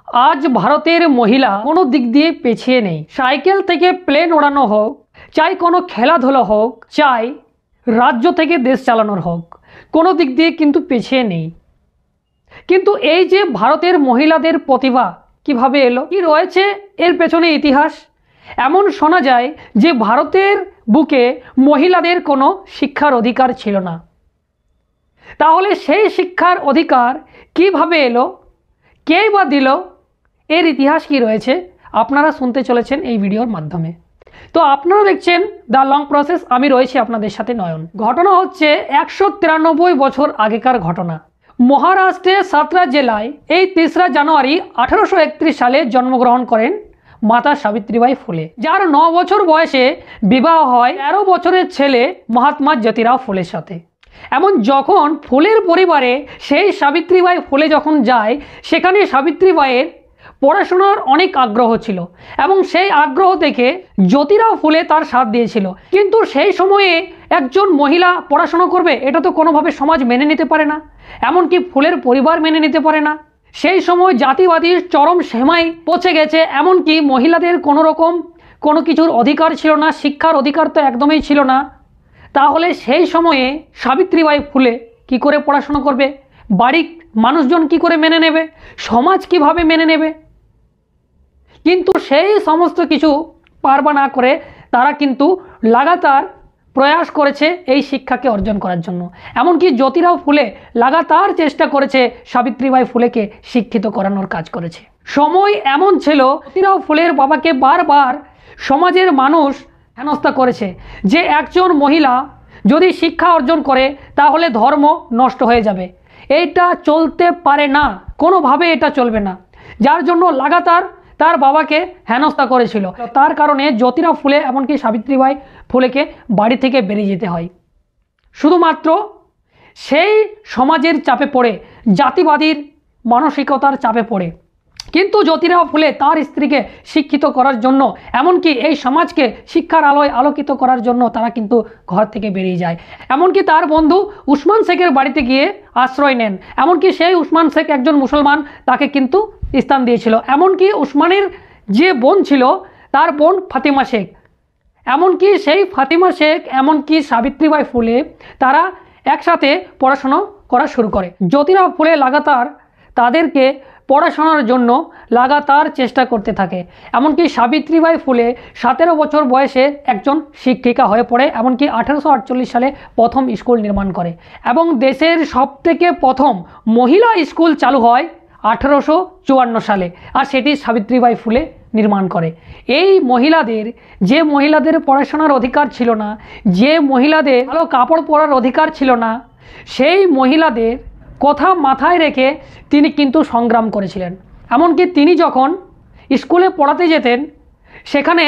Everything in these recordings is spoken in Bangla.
আজ ভারতের মহিলা কোনো দিক দিয়ে পিছিয়ে নেই। সাইকেল থেকে প্লেন ওড়ানো হোক, চাই কোনো খেলাধুলা হোক, চাই রাজ্য থেকে দেশ চালানোর হোক, কোনো দিক দিয়ে কিন্তু পিছিয়ে নেই। কিন্তু এই যে ভারতের মহিলাদের প্রতিভা কিভাবে এলো, কি রয়েছে এর পেছনে ইতিহাস। এমন শোনা যায় যে ভারতের বুকে মহিলাদের কোনো শিক্ষার অধিকার ছিল না। তাহলে সেই শিক্ষার অধিকার কিভাবে এলো, কেই বা দিল, এর ইতিহাস কি রয়েছে আপনারা শুনতে চলেছেন এই ভিডিওর মাধ্যমে। তো আপনারা দেখছেন দ্য লং প্রসেস, আমি রয়েছি আপনাদের সাথে নয়ন। ঘটনা হচ্ছে 193 বছর আগেকার ঘটনা। মহারাষ্ট্রের সাতরা জেলায় এই 3রা জানুয়ারি 1831 সালে জন্মগ্রহণ করেন মাতা সাবিত্রীবাই ফুলে, যার 9 বছর বয়সে বিবাহ হয় 13 বছরের ছেলে মহাত্মা জ্যোতিরাও ফুলের সাথে। এমন যখন ফুলের পরিবারে সেই সাবিত্রীবাই ফুলে যখন যায়, সেখানে সাবিত্রীবাইয়ের পড়াশোনার অনেক আগ্রহ ছিল এবং সেই আগ্রহ দেখে জ্যোতিরাও ফুলে তার সাথ দিয়েছিল। কিন্তু সেই সময়ে একজন মহিলা পড়াশোনা করবে এটা তো কোনোভাবে সমাজ মেনে নিতে পারে না, এমনকি ফুলের পরিবার মেনে নিতে পারে না। সেই সময় জাতিবাদীর চরম সীমায় পৌঁছে গেছে, এমনকি মহিলাদের কোনো রকম কোনো কিছুর অধিকার ছিল না, শিক্ষার অধিকার তো একদমই ছিল না। তাহলে সেই সময়ে সাবিত্রীবাই ফুলে কি করে পড়াশোনা করবে, বাড়ির মানুষজন কি করে মেনে নেবে, সমাজ কিভাবে মেনে নেবে। কিন্তু সেই সমস্ত কিছু পারবা না করে তারা কিন্তু লাগাতার প্রয়াস করেছে এই শিক্ষাকে অর্জন করার জন্য। এমনকি জ্যোতিরাও ফুলে লাগাতার চেষ্টা করেছে সাবিত্রীবাই ফুলেকে শিক্ষিত করানোর কাজ করেছে। সময় এমন ছিল, জ্যোতিরাও ফুলের বাবাকে বারবার সমাজের মানুষ হেনস্থা করেছে যে একজন মহিলা যদি শিক্ষা অর্জন করে তাহলে ধর্ম নষ্ট হয়ে যাবে, এইটা চলতে পারে না, কোনোভাবে এটা চলবে না। যার জন্য লাগাতার তার বাবাকে হেনস্থা করেছিল। তার কারণে জ্যোতিরাও ফুলে এমনকি সাবিত্রীবাই ফুলেকে বাড়ি থেকে বেরিয়ে যেতে হয়। শুধুমাত্র সেই সমাজের চাপে পড়ে, জাতিবাদীর মানসিকতার চাপে পড়ে। কিন্তু জ্যোতিরাও ফুলে তার স্ত্রীকে শিক্ষিত করার জন্য, এমনকি এই সমাজকে শিক্ষার আলোয় আলোকিত করার জন্য তারা কিন্তু ঘর থেকে বেরিয়ে যায়। এমনকি তার বন্ধু উসমান শেখের বাড়িতে গিয়ে আশ্রয় নেন। এমনকি সেই উসমান শেখ একজন মুসলমান, তাকে কিন্তু স্থান দিয়েছিল। এমনকি উসমানের যে বোন ছিল তার বোন ফাতিমা শেখ, এমনকি সেই ফাতিমা শেখ এমনকি সাবিত্রীবাই ফুলে তারা একসাথে পড়াশোনা করা শুরু করে। জ্যোতিরাও ফুলে লাগাতার তাদেরকে পড়াশোনার জন্য লাগাতার চেষ্টা করতে থাকে। এমনকি সাবিত্রীবাই ফুলে 17 বছর বয়সে একজন শিক্ষিকা হয়ে পড়ে। এমনকি 1848 সালে প্রথম স্কুল নির্মাণ করে এবং দেশের সবথেকে প্রথম মহিলা স্কুল চালু হয় 1854 সালে, আর সেটি সাবিত্রীবাই ফুলে নির্মাণ করে। এই মহিলাদের, যে মহিলাদের পড়াশোনার অধিকার ছিল না, যে মহিলাদের ভালো কাপড় পরার অধিকার ছিল না, সেই মহিলাদের কথা মাথায় রেখে তিনি কিন্তু সংগ্রাম করেছিলেন। এমনকি তিনি যখন স্কুলে পড়াতে যেতেন, সেখানে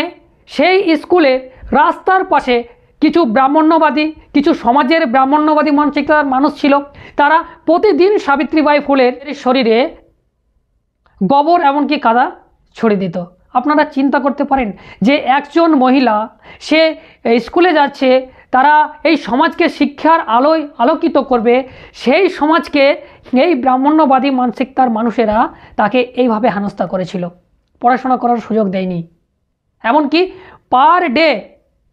সেই স্কুলের রাস্তার পাশে কিছু ব্রাহ্মণ্যবাদী, কিছু সমাজের ব্রাহ্মণ্যবাদী মানসিকতার মানুষ ছিল। তারা প্রতিদিন সাবিত্রীবাই ফুলের শরীরে গোবর এমনকি কাদা ছড়িয়ে দিত। আপনারা চিন্তা করতে পারেন যে একজন মহিলা, সে স্কুলে যাচ্ছে, তারা এই সমাজকে শিক্ষার আলোয় আলোকিত করবে, সেই সমাজকে এই ব্রাহ্মণ্যবাদী মানসিকতার মানুষেরা তাকে এইভাবে হেনস্থা করেছিল, পড়াশোনা করার সুযোগ দেয়নি। এমনকি পার ডে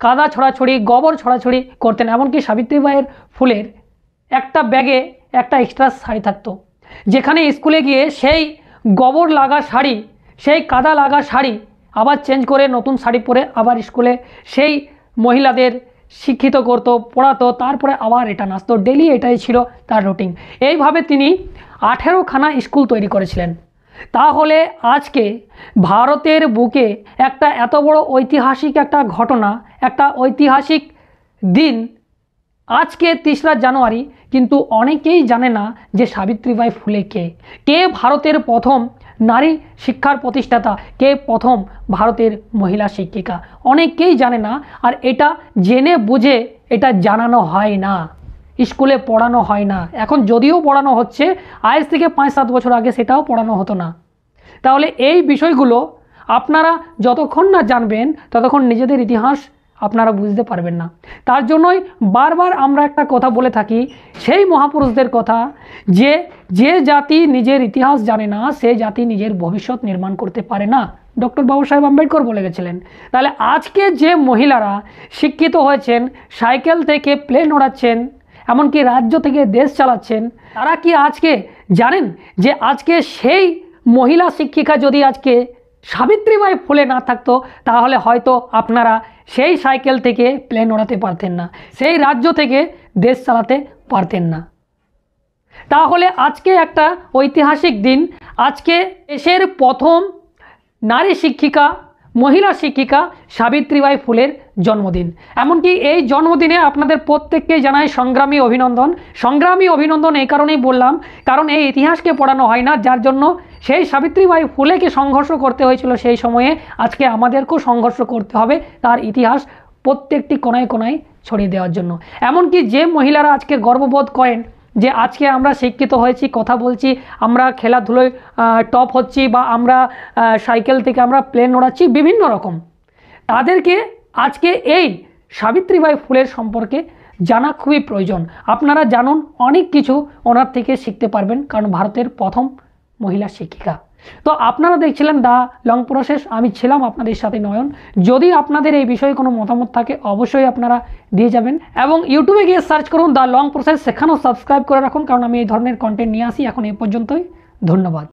কাদা ছড়াছড়ি, গোবর ছড়াছড়ি করতেন। এমনকি সাবিত্রীবাইয়ের ফুলের একটা ব্যাগে একটা এক্সট্রা শাড়ি থাকতো, যেখানে স্কুলে গিয়ে সেই গোবর লাগা শাড়ি, সেই কাদা লাগা শাড়ি আবার চেঞ্জ করে নতুন শাড়ি পরে আবার স্কুলে সেই মহিলাদের শিক্ষিত করতো, পড়াতো, তারপরে আবার রিটার্ন আসতো। ডেলি এটাই ছিল তার রুটিন। এইভাবে তিনি 18খানা স্কুল তৈরি করেছিলেন। তাহলে আজকে ভারতের বুকে একটা এত বড় ঐতিহাসিক একটা ঘটনা, একটা ঐতিহাসিক দিন আজকে 3রা জানুয়ারি, কিন্তু অনেকেই জানে না যে সাবিত্রীবাই ফুলে কে ভারতের প্রথম নারী শিক্ষার প্রতিষ্ঠাতা, কে প্রথম ভারতের মহিলা শিক্ষিকা, অনেকেই জানে না। আর এটা জেনে বুঝে এটা জানানো হয় না, স্কুলে পড়ানো হয় না। এখন যদিও পড়ানো হচ্ছে, আজ থেকে 5-7 বছর আগে সেটাও পড়ানো হতো না। তাহলে এই বিষয়গুলো আপনারা যতক্ষণ না জানবেন ততক্ষণ নিজেদের ইতিহাস আপনারা বুঝতে পারবেন না। তার জন্যই বারবার আমরা একটা কথা বলে থাকি, সেই মহাপুরুষদের কথা, যে যে জাতি নিজের ইতিহাস জানে না সে জাতি নিজের ভবিষ্যৎ নির্মাণ করতে পারে না, ডক্টর বাবা সাহেব আম্বেদকর বলে গেছিলেন। তাহলে আজকে যে মহিলারা শিক্ষিত হয়েছেন, সাইকেল থেকে প্লেন ওড়াচ্ছেন, এমনকি রাজ্য থেকে দেশ চালাচ্ছেন, তারা কি আজকে জানেন যে আজকে সেই মহিলা শিক্ষিকা যদি আজকে সাবিত্রীবাই ফুলে না থাকতো, তাহলে হয়তো আপনারা সেই সাইকেল থেকে প্লেন ওড়াতে পারতেন না, সেই রাজ্য থেকে দেশ চালাতে পারতেন না। তাহলে আজকে একটা ঐতিহাসিক দিন, আজকে দেশের প্রথম নারী শিক্ষিকা, মহিলা শিক্ষিকা সাবিত্রীবাই ফুলের জন্মদিন। এমনকি এই জন্মদিনে আপনাদের প্রত্যেককেই জানাই সংগ্রামী অভিনন্দন। সংগ্রামী অভিনন্দন এই কারণেই বললাম, কারণ এই ইতিহাসকে পড়ানো হয় না, যার জন্য সেই সাবিত্রীবাই ফুলেকে সংঘর্ষ করতে হয়েছিল সেই সময়ে, আজকে আমাদেরকেও সংঘর্ষ করতে হবে তার ইতিহাস প্রত্যেকটি কোনায় কোনায় ছড়িয়ে দেওয়ার জন্য। এমনকি যে মহিলারা আজকে গর্ববোধ করেন যে আজকে আমরা শিক্ষিত হয়েছি, কথা বলছি, আমরা খেলাধুলোয় টপ হচ্ছি, বা আমরা সাইকেল থেকে আমরা প্লেন ওড়াচ্ছি, বিভিন্ন রকম, তাদেরকে আজকে এই সাবিত্রীবাই ফুলের সম্পর্কে জানা খুবই প্রয়োজন। আপনারা জানুন, অনেক কিছু ওনার থেকে শিখতে পারবেন, কারণ ভারতের প্রথম মহিলা শিক্ষিকা। তো আপনারা দেখছিলেন দ্য লং প্রসেস, আমি ছিলাম আপনাদের সাথে নয়ন। যদি আপনাদের এই বিষয়ে কোনো মতামত থাকে অবশ্যই আপনারা দিয়ে যাবেন, এবং ইউটিউবে গিয়ে সার্চ করুন দ্য লং প্রসেস, সেখানেও সাবস্ক্রাইব করে রাখুন, কারণ আমি এই ধরনের কন্টেন্ট নিয়ে আসি। এখন এই পর্যন্তই, ধন্যবাদ।